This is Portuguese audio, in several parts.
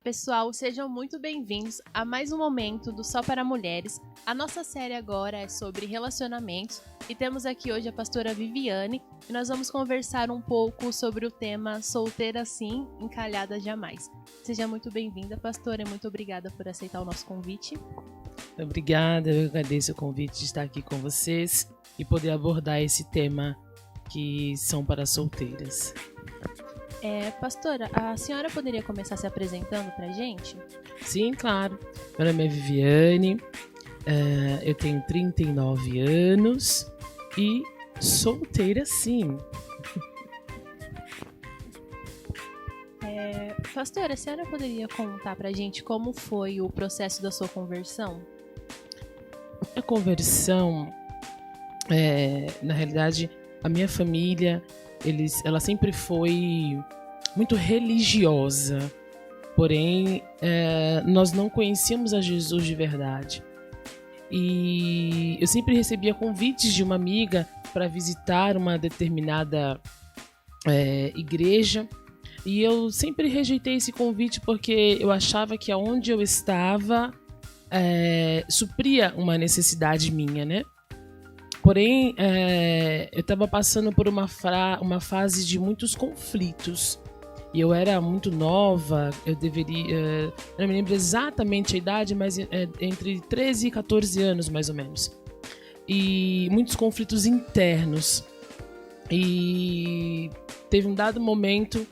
Pessoal, sejam muito bem-vindos a mais um momento do Só para Mulheres. A nossa série agora é sobre relacionamentos e temos aqui hoje a pastora Viviane e nós vamos conversar um pouco sobre o tema Solteira Sim, Encalhada Jamais. Seja muito bem-vinda, pastora, e muito obrigada por aceitar o nosso convite. Obrigada, eu agradeço o convite de estar aqui com vocês e poder abordar esse tema que são para solteiras. Pastora, a senhora poderia começar se apresentando para a gente? Sim, claro. Meu nome é Viviane, eu tenho 39 anos e solteira sim. Pastora, a senhora poderia contar para a gente como foi o processo da sua conversão? A conversão, na realidade, a minha família, ela sempre foi muito religiosa, porém nós não conhecíamos a Jesus de verdade. E eu sempre recebia convites de uma amiga para visitar uma determinada igreja, e eu sempre rejeitei esse convite porque eu achava que aonde eu estava supria uma necessidade minha, né? Porém, eu estava passando por uma fase de muitos conflitos. E eu era muito nova, eu não me lembro exatamente a idade, mas entre 13 e 14 anos, mais ou menos. E muitos conflitos internos. E teve um dado momento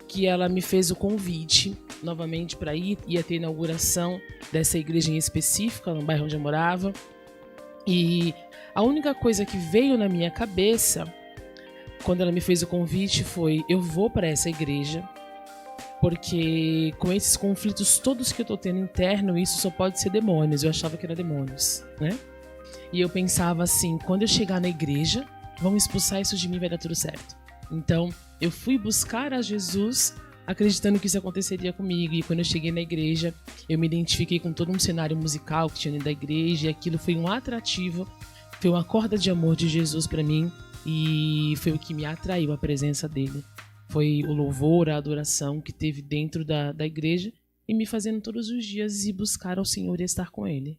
que ela me fez o convite novamente para ia ter inauguração dessa igreja em específica, no bairro onde eu morava. E a única coisa que veio na minha cabeça quando ela me fez o convite foi: eu vou para essa igreja porque com esses conflitos todos que eu tô tendo interno, isso só pode ser demônios. Eu achava que era demônios, né? E eu pensava assim: quando eu chegar na igreja, vão expulsar isso de mim, vai dar tudo certo. Então eu fui buscar a Jesus acreditando que isso aconteceria comigo. E quando eu cheguei na igreja, eu me identifiquei com todo um cenário musical que tinha dentro da igreja, e aquilo foi um atrativo, foi uma corda de amor de Jesus para mim, e foi o que me atraiu, a presença dele. Foi o louvor, a adoração que teve dentro da igreja, e me fazendo todos os dias ir buscar ao Senhor e estar com ele.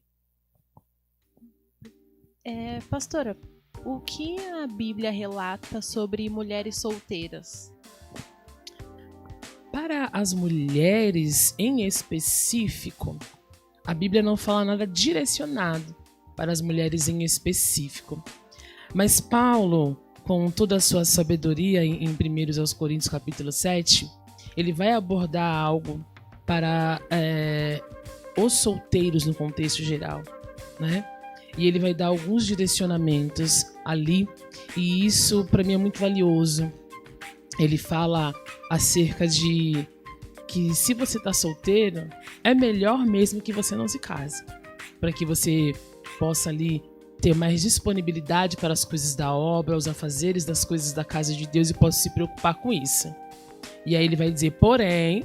Pastora, o que a Bíblia relata sobre mulheres solteiras? Para as mulheres em específico, a Bíblia não fala nada direcionado para as mulheres em específico. Mas Paulo, com toda a sua sabedoria, em 1 Coríntios capítulo 7, ele vai abordar algo para os solteiros no contexto geral, né? E ele vai dar alguns direcionamentos ali, e isso para mim é muito valioso. Ele fala acerca de que se você está solteiro, é melhor mesmo que você não se case, para que você possa ali ter mais disponibilidade para as coisas da obra, os afazeres das coisas da casa de Deus, e possa se preocupar com isso. E aí ele vai dizer: porém,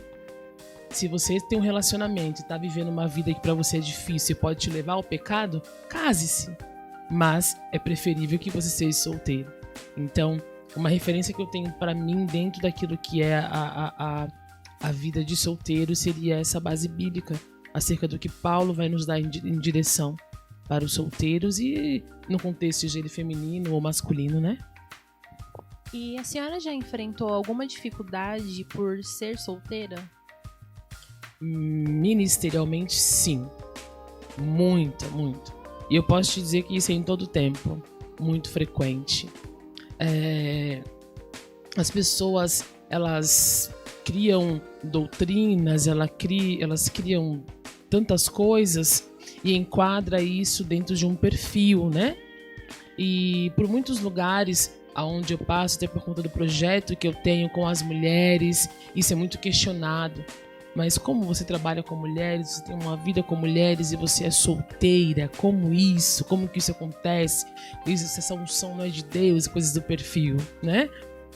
se você tem um relacionamento e está vivendo uma vida que para você é difícil e pode te levar ao pecado, case-se. Mas é preferível que você seja solteiro. Então, uma referência que eu tenho para mim dentro daquilo que é a vida de solteiro seria essa base bíblica acerca do que Paulo vai nos dar em direção para os solteiros, e no contexto seja ele feminino ou masculino, né? E a senhora já enfrentou alguma dificuldade por ser solteira? Ministerialmente, sim. Muita. E eu posso te dizer que isso é em todo tempo, muito frequente. As pessoas, elas criam doutrinas, elas criam tantas coisas e enquadra isso dentro de um perfil, né? E por muitos lugares aonde eu passo, até por conta do projeto que eu tenho com as mulheres, isso é muito questionado. Mas como você trabalha com mulheres, você tem uma vida com mulheres e você é solteira, como que isso acontece? Essa unção não é de Deus, coisas do perfil, né?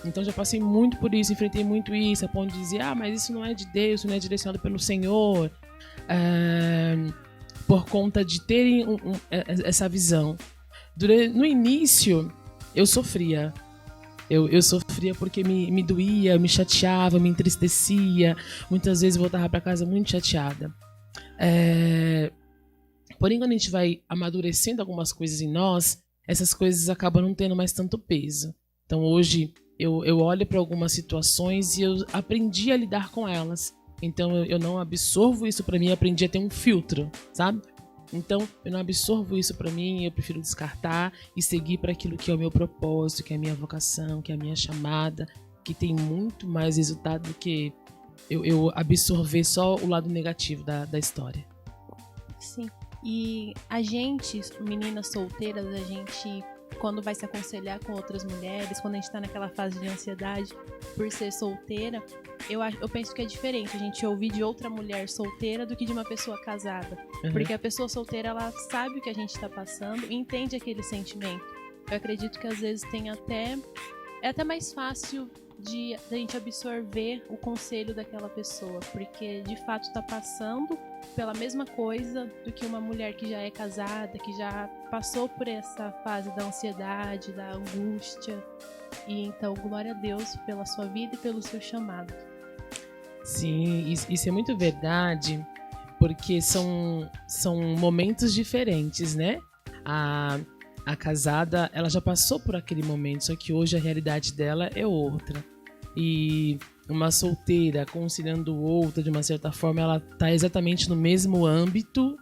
Então já passei muito por isso, enfrentei muito isso, a ponto de dizer: mas isso não é de Deus, isso não é direcionado pelo Senhor, por conta de terem essa visão. No início, eu sofria, Eu sofria porque me doía, me chateava, me entristecia. Muitas vezes eu voltava para casa muito chateada. Porém, quando a gente vai amadurecendo algumas coisas em nós, essas coisas acabam não tendo mais tanto peso. Então hoje eu olho para algumas situações e eu aprendi a lidar com elas. Então eu não absorvo isso para mim, aprendi a ter um filtro, sabe? Então eu não absorvo isso para mim, eu prefiro descartar e seguir para aquilo que é o meu propósito, que é a minha vocação, que é a minha chamada, que tem muito mais resultado do que eu absorver só o lado negativo da história. Sim. E a gente, meninas solteiras, a gente, quando vai se aconselhar com outras mulheres, quando a gente tá naquela fase de ansiedade por ser solteira, eu penso que é diferente a gente ouvir de outra mulher solteira do que de uma pessoa casada. Uhum. Porque a pessoa solteira, ela sabe o que a gente tá passando e entende aquele sentimento. Eu acredito que às vezes é até mais fácil de a gente absorver o conselho daquela pessoa, porque de fato tá passando pela mesma coisa do que uma mulher que já é casada, que já passou por essa fase da ansiedade, da angústia. E então, glória a Deus pela sua vida e pelo seu chamado. Sim, isso é muito verdade, porque são momentos diferentes, né? A casada, ela já passou por aquele momento, só que hoje a realidade dela é outra. E uma solteira conciliando outra, de uma certa forma, ela tá exatamente no mesmo âmbito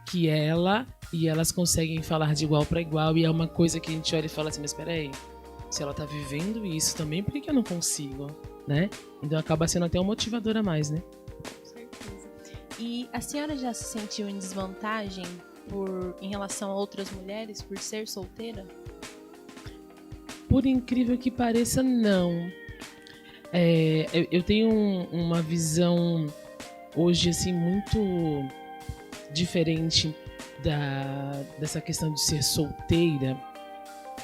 que ela, e elas conseguem falar de igual para igual, e é uma coisa que a gente olha e fala assim, mas peraí, se ela tá vivendo isso também, por que eu não consigo, né? Então acaba sendo até um motivador a mais, né? Com certeza. E a senhora já se sentiu em desvantagem em relação a outras mulheres por ser solteira? Por incrível que pareça, não. Eu tenho uma visão hoje assim muito diferente dessa questão de ser solteira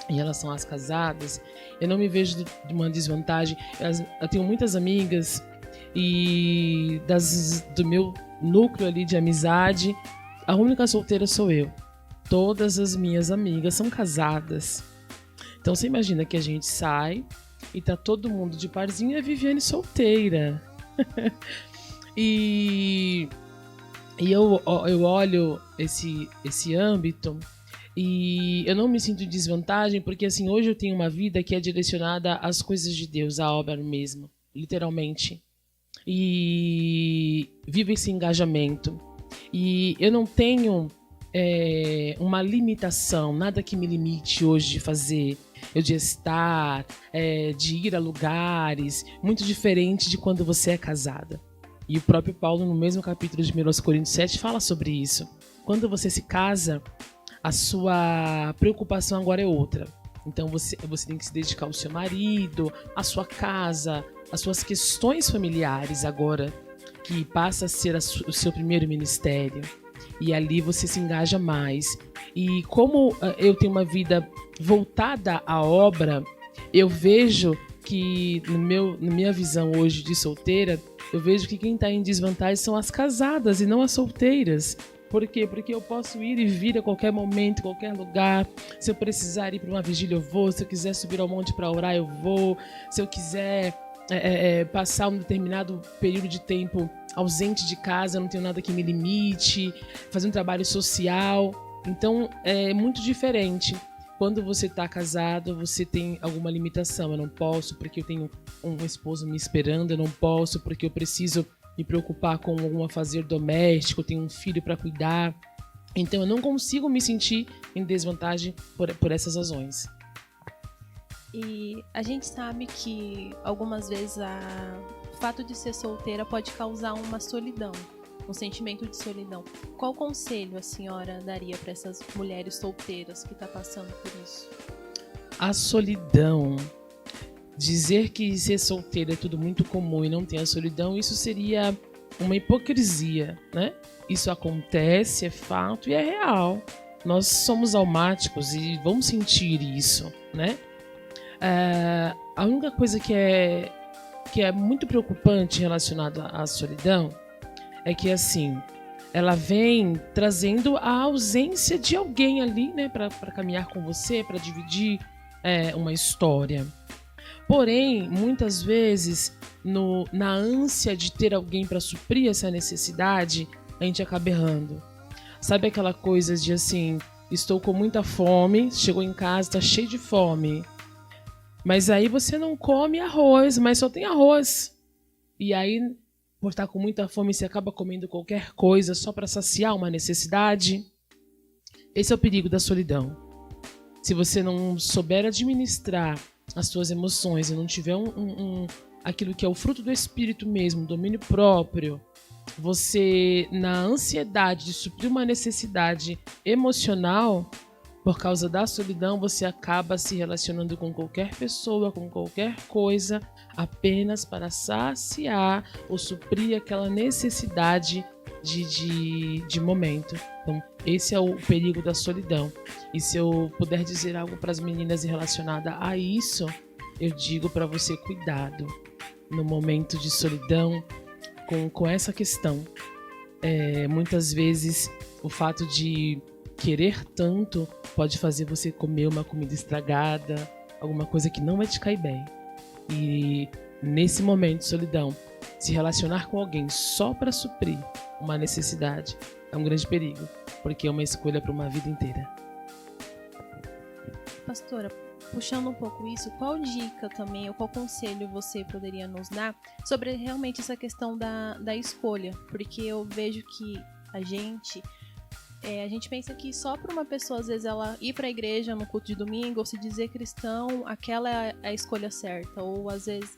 em relação às casadas. Eu não me vejo de uma desvantagem. Eu tenho muitas amigas e do meu núcleo ali de amizade, a única solteira sou eu. Todas as minhas amigas são casadas. Então você imagina que a gente sai e tá todo mundo de parzinho e a Viviane solteira. e eu olho esse âmbito e eu não me sinto em desvantagem, porque assim, hoje eu tenho uma vida que é direcionada às coisas de Deus, à obra mesmo, literalmente. E vivo esse engajamento. E eu não tenho uma limitação, nada que me limite hoje de fazer, de estar, de ir a lugares, muito diferente de quando você é casada. E o próprio Paulo, no mesmo capítulo de 1 Coríntios 7, fala sobre isso. Quando você se casa, a sua preocupação agora é outra. Então você tem que se dedicar ao seu marido, à sua casa, às suas questões familiares agora, que passa a ser o seu primeiro ministério. E ali você se engaja mais. E como eu tenho uma vida voltada à obra, eu vejo que, na minha visão hoje de solteira, eu vejo que quem está em desvantagem são as casadas e não as solteiras. Por quê? Porque eu posso ir e vir a qualquer momento, qualquer lugar. Se eu precisar ir para uma vigília, eu vou. Se eu quiser subir ao monte para orar, eu vou. Se eu quiser passar um determinado período de tempo ausente de casa, eu não tenho nada que me limite. Fazer um trabalho social. Então, é muito diferente. Quando você está casado, você tem alguma limitação. Eu não posso porque eu tenho um esposo me esperando. Eu não posso porque eu preciso me preocupar com algum afazer doméstico, eu tenho um filho para cuidar. Então eu não consigo me sentir em desvantagem por essas razões. E a gente sabe que algumas vezes o fato de ser solteira pode causar uma solidão, um sentimento de solidão. Qual conselho a senhora daria para essas mulheres solteiras que estão passando por isso? A solidão. Dizer que ser solteira é tudo muito comum e não ter a solidão, isso seria uma hipocrisia, né? Isso acontece, é fato e é real. Nós somos almáticos e vamos sentir isso, né? A única coisa que é muito preocupante relacionada à solidão é que, assim, ela vem trazendo a ausência de alguém ali, né? Para caminhar com você, para dividir uma história. Porém, muitas vezes, na ânsia de ter alguém para suprir essa necessidade, a gente acaba errando. Sabe aquela coisa de assim, estou com muita fome, chegou em casa, está cheio de fome. Mas aí você não come arroz, mas só tem arroz. E aí, por estar com muita fome, você acaba comendo qualquer coisa só para saciar uma necessidade. Esse é o perigo da solidão. Se você não souber administrar as suas emoções e não tiver aquilo que é o fruto do espírito mesmo, domínio próprio, você, na ansiedade de suprir uma necessidade emocional, por causa da solidão, você acaba se relacionando com qualquer pessoa, com qualquer coisa, apenas para saciar ou suprir aquela necessidade de momento. Então, esse é o perigo da solidão. E se eu puder dizer algo para as meninas relacionada a isso, eu digo para você, cuidado no momento de solidão com essa questão. Muitas vezes o fato de querer tanto pode fazer você comer uma comida estragada, alguma coisa que não vai te cair bem. E nesse momento de solidão, se relacionar com alguém só para suprir uma necessidade é um grande perigo, porque é uma escolha para uma vida inteira. Pastora, puxando um pouco isso, qual dica também, ou qual conselho você poderia nos dar sobre realmente essa questão da escolha? Porque eu vejo que a gente pensa que só para uma pessoa, às vezes, ela ir para a igreja no culto de domingo ou se dizer cristão, aquela é a escolha certa. Ou, às vezes,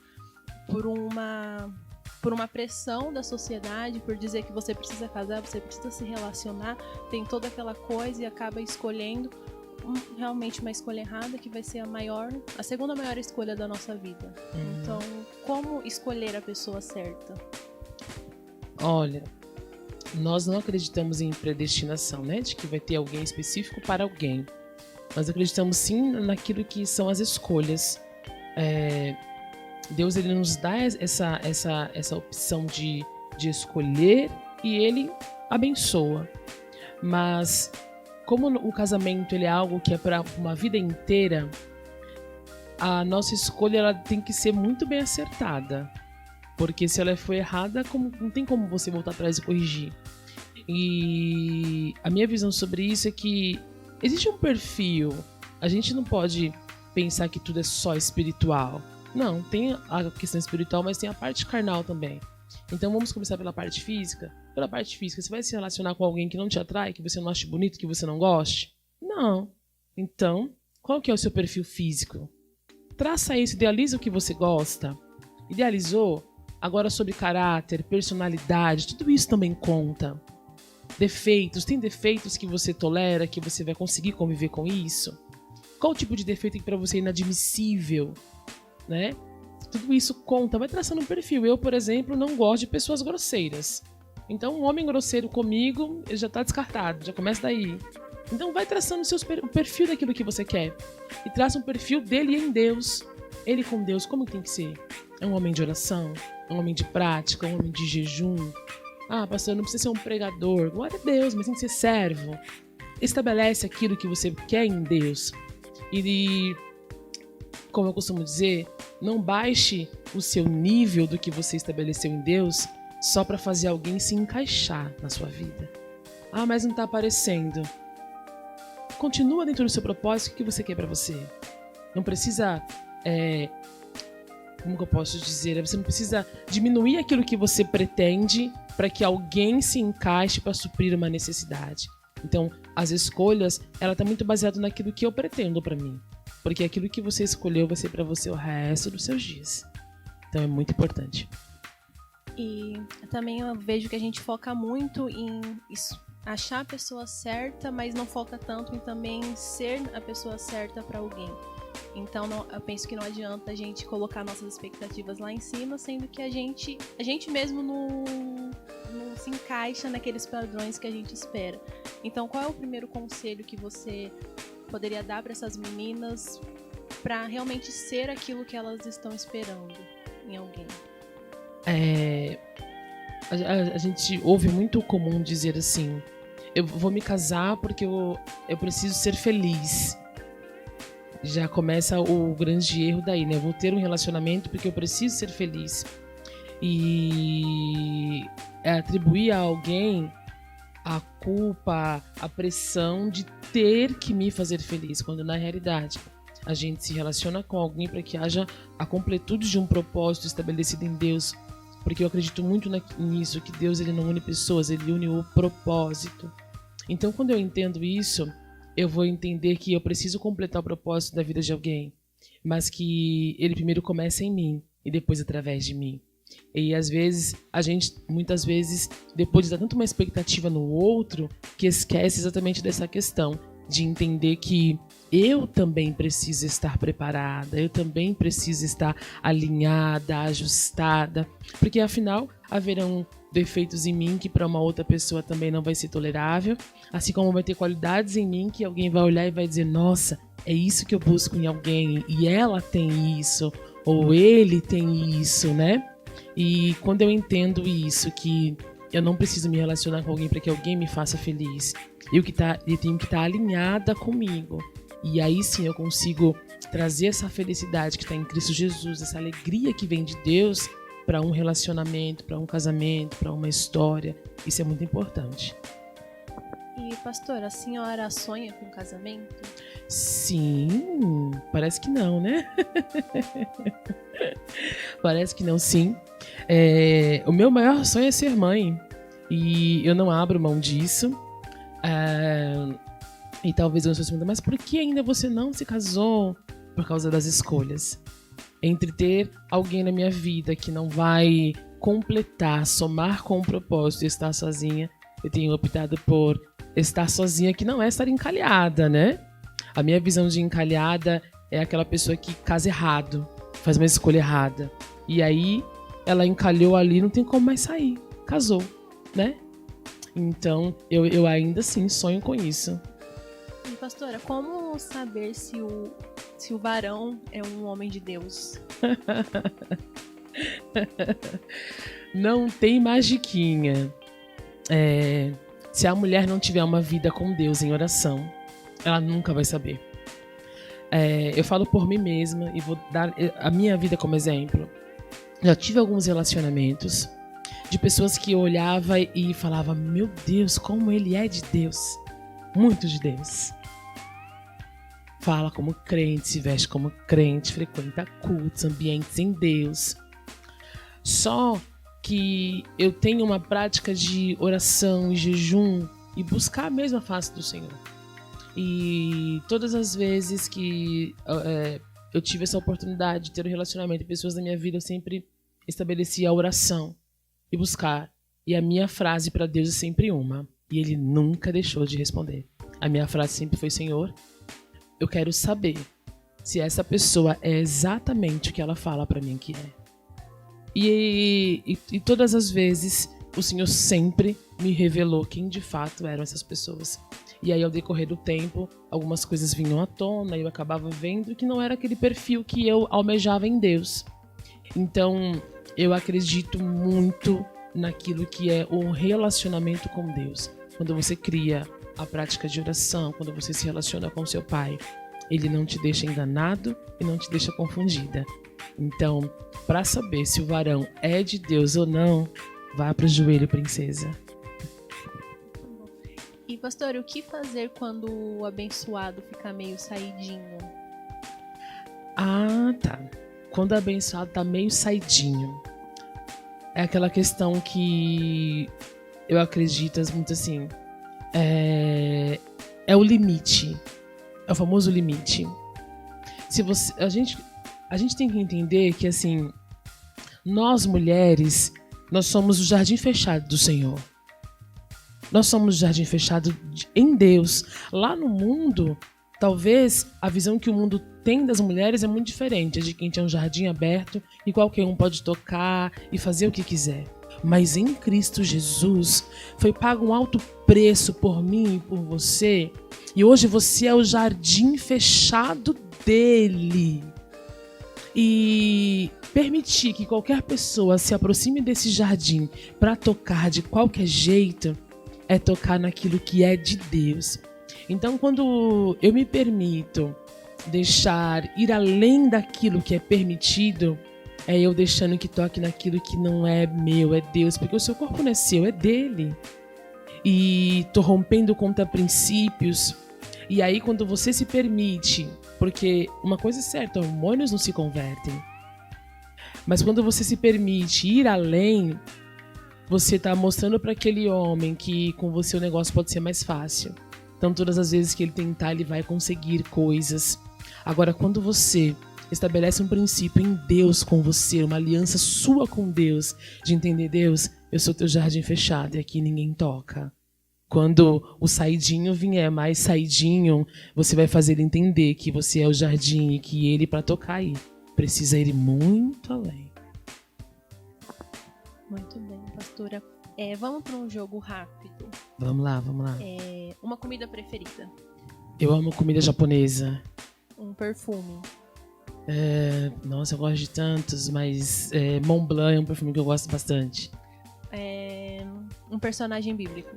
por uma pressão da sociedade, por dizer que você precisa casar, você precisa se relacionar, tem toda aquela coisa e acaba escolhendo realmente uma escolha errada, que vai ser a segunda maior escolha da nossa vida. Então, como escolher a pessoa certa? Olha, nós não acreditamos em predestinação, né? De que vai ter alguém específico para alguém. Nós acreditamos sim naquilo que são as escolhas. Deus, ele nos dá essa opção de escolher e ele abençoa. Mas como o casamento ele é algo que é para uma vida inteira, a nossa escolha ela tem que ser muito bem acertada. Porque se ela foi errada, não tem como você voltar atrás e corrigir. E a minha visão sobre isso é que existe um perfil. A gente não pode pensar que tudo é só espiritual. Não, tem a questão espiritual, mas tem a parte carnal também. Então vamos começar pela parte física. Pela parte física, você vai se relacionar com alguém que não te atrai, que você não acha bonito, que você não goste? Não. Então, qual que é o seu perfil físico? Traça isso, idealiza o que você gosta. Idealizou? Agora sobre caráter, personalidade, tudo isso também conta. Defeitos, tem defeitos que você tolera, que você vai conseguir conviver com isso? Qual tipo de defeito que para você é inadmissível? Né? Tudo isso conta, vai traçando um perfil. Eu, por exemplo, não gosto de pessoas grosseiras. Então, um homem grosseiro comigo, ele já está descartado, já começa daí. Então, vai traçando o perfil daquilo que você quer. E traça um perfil dele em Deus. Ele com Deus, como tem que ser? É um homem de oração? É um homem de prática? É um homem de jejum? Ah, pastor, não precisa ser um pregador. Glória a Deus, mas tem que ser servo. Estabelece aquilo que você quer em Deus. E, como eu costumo dizer, não baixe o seu nível do que você estabeleceu em Deus só para fazer alguém se encaixar na sua vida. Ah, mas não está aparecendo. Continua dentro do seu propósito, o que você quer para você. Não precisa, como que eu posso dizer? Você não precisa diminuir aquilo que você pretende para que alguém se encaixe para suprir uma necessidade. Então, as escolhas, ela está muito baseada naquilo que eu pretendo para mim. Porque aquilo que você escolheu vai ser para você o resto dos seus dias. Então, é muito importante. E também eu vejo que a gente foca muito em achar a pessoa certa, mas não foca tanto em também ser a pessoa certa para alguém. Então, eu penso que não adianta a gente colocar nossas expectativas lá em cima, sendo que a gente mesmo não se encaixa naqueles padrões que a gente espera. Então, qual é o primeiro conselho que você poderia dar para essas meninas para realmente ser aquilo que elas estão esperando em alguém? A gente ouve muito comum dizer assim: eu vou me casar porque eu preciso ser feliz. Já começa o grande erro daí, né? Eu vou ter um relacionamento porque eu preciso ser feliz. E atribuir a alguém a culpa, a pressão de ter que me fazer feliz, quando na realidade a gente se relaciona com alguém para que haja a completude de um propósito estabelecido em Deus, porque eu acredito muito nisso, que Deus ele não une pessoas, ele une o propósito. Então quando eu entendo isso, eu vou entender que eu preciso completar o propósito da vida de alguém, mas que ele primeiro começa em mim e depois através de mim. E às vezes, muitas vezes, depois de dar tanto uma expectativa no outro, que esquece exatamente dessa questão de entender que eu também preciso estar preparada, eu também preciso estar alinhada, ajustada, porque afinal haverão defeitos em mim que para uma outra pessoa também não vai ser tolerável, assim como vai ter qualidades em mim que alguém vai olhar e vai dizer, nossa, é isso que eu busco em alguém, e ela tem isso, ou ele tem isso, né? E quando eu entendo isso, que eu não preciso me relacionar com alguém para que alguém me faça feliz, eu tenho que estar alinhada comigo. E aí sim eu consigo trazer essa felicidade que está em Cristo Jesus, essa alegria que vem de Deus para um relacionamento, para um casamento, para uma história. Isso é muito importante. E, pastor, a senhora sonha com casamento? Sim, parece que não, né? Parece que não, sim. O meu maior sonho é ser mãe. E eu não abro mão disso. E talvez eu estou perguntando, mas por que ainda você não se casou? Por causa das escolhas. Entre ter alguém na minha vida que não vai completar, somar com o propósito e estar sozinha, eu tenho optado por estar sozinha, que não é estar encalhada, né? A minha visão de encalhada é aquela pessoa que casa errado, faz uma escolha errada. E aí, ela encalhou ali, não tem como mais sair. Casou, né? Então, eu ainda assim sonho com isso. E, pastora, como saber se o varão é um homem de Deus? Não tem magiquinha. Se a mulher não tiver uma vida com Deus em oração, ela nunca vai saber. Eu falo por mim mesma e vou dar a minha vida como exemplo. Já tive alguns relacionamentos de pessoas que eu olhava e falava, meu Deus, como ele é de Deus. Muito de Deus. Fala como crente, se veste como crente, frequenta cultos, ambientes em Deus. Só que eu tenho uma prática de oração e jejum e buscar a mesma face do Senhor. E todas as vezes que eu tive essa oportunidade de ter um relacionamento com pessoas da minha vida, eu sempre estabeleci a oração e buscar. E a minha frase para Deus é sempre uma. E Ele nunca deixou de responder. A minha frase sempre foi, Senhor, eu quero saber se essa pessoa é exatamente o que ela fala para mim que é. E todas as vezes o Senhor sempre me revelou quem de fato eram essas pessoas. E aí, ao decorrer do tempo, algumas coisas vinham à tona e eu acabava vendo que não era aquele perfil que eu almejava em Deus. Então, eu acredito muito naquilo que é o relacionamento com Deus. Quando você cria a prática de oração, quando você se relaciona com seu Pai, Ele não te deixa enganado e não te deixa confundida. Então, para saber se o varão é de Deus ou não, vá para o joelho, princesa. E, pastor, o que fazer quando o abençoado fica meio saidinho? Ah, tá. Quando o abençoado tá meio saidinho, é aquela questão que eu acredito muito assim, é o limite. É o famoso limite. A gente tem que entender que, assim, nós mulheres, nós somos o jardim fechado do Senhor. Nós somos o jardim fechado em Deus. Lá no mundo, talvez a visão que o mundo tem das mulheres é muito diferente. É de quem tem um jardim aberto e qualquer um pode tocar e fazer o que quiser. Mas em Cristo Jesus foi pago um alto preço por mim e por você. E hoje você é o jardim fechado dele. E permitir que qualquer pessoa se aproxime desse jardim para tocar de qualquer jeito é tocar naquilo que é de Deus. Então, quando eu me permito deixar ir além daquilo que é permitido, é eu deixando que toque naquilo que não é meu, é Deus, porque o seu corpo não é seu, é dele. E tô rompendo contra princípios. E aí quando você se permite, porque uma coisa é certa, hormônios não se convertem. Mas quando você se permite ir além, você tá mostrando para aquele homem que com você o negócio pode ser mais fácil. Então todas as vezes que ele tentar, ele vai conseguir coisas. Agora, quando você estabelece um princípio em Deus com você, uma aliança sua com Deus, de entender, Deus, eu sou teu jardim fechado e aqui ninguém toca. Quando o saidinho vier mais saidinho, você vai fazer ele entender que você é o jardim e que ele, para tocar aí, precisa ir muito além. Muito bem, pastora. Vamos para um jogo rápido. Vamos lá. Uma comida preferida? Eu amo comida japonesa. Um perfume? Nossa, eu gosto de tantos, mas Mont Blanc é um perfume que eu gosto bastante. Um personagem bíblico?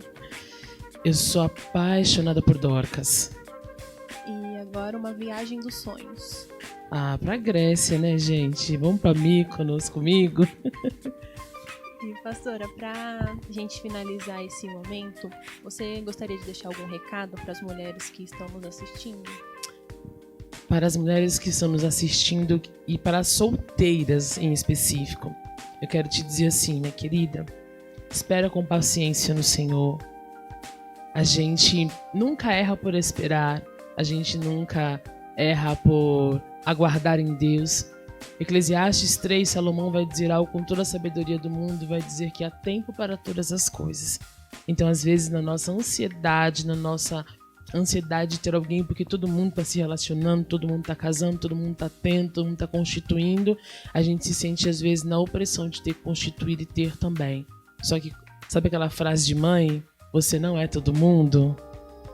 Eu sou apaixonada por Dorcas. E agora uma viagem dos sonhos. Pra Grécia, né, gente? Vamos pra Mykonos comigo? E, pastora, pra gente finalizar esse momento, você gostaria de deixar algum recado para as mulheres que estão nos assistindo? Para as mulheres que estão nos assistindo e para as solteiras em específico, eu quero te dizer assim, minha querida, espera com paciência no Senhor. A gente nunca erra por esperar, a gente nunca erra por aguardar em Deus. Eclesiastes 3, Salomão vai dizer algo com toda a sabedoria do mundo, vai dizer que há tempo para todas as coisas. Então, às vezes, na nossa ansiedade de ter alguém, porque todo mundo está se relacionando, todo mundo está casando, todo mundo está tendo, todo mundo está constituindo, a gente se sente, às vezes, na opressão de ter que constituir e ter também. Só que, sabe aquela frase de mãe? Você não é todo mundo?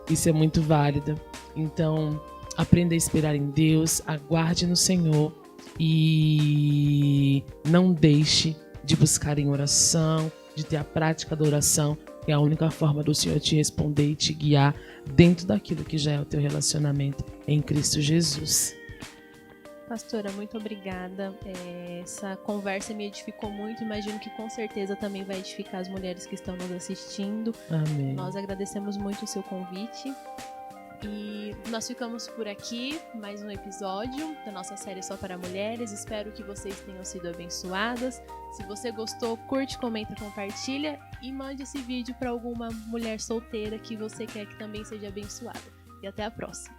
Isso é muito válido. Então, aprenda a esperar em Deus, aguarde no Senhor e não deixe de buscar em oração, de ter a prática da oração, que é a única forma do Senhor te responder e te guiar dentro daquilo que já é o teu relacionamento em Cristo Jesus. Pastora, muito obrigada. Essa conversa me edificou muito. Imagino que com certeza também vai edificar as mulheres que estão nos assistindo. Amém. Nós agradecemos muito o seu convite. E nós ficamos por aqui, mais um episódio da nossa série Só para Mulheres. Espero que vocês tenham sido abençoadas. Se você gostou, curte, comenta, compartilha e mande esse vídeo para alguma mulher solteira que você quer que também seja abençoada. E até a próxima.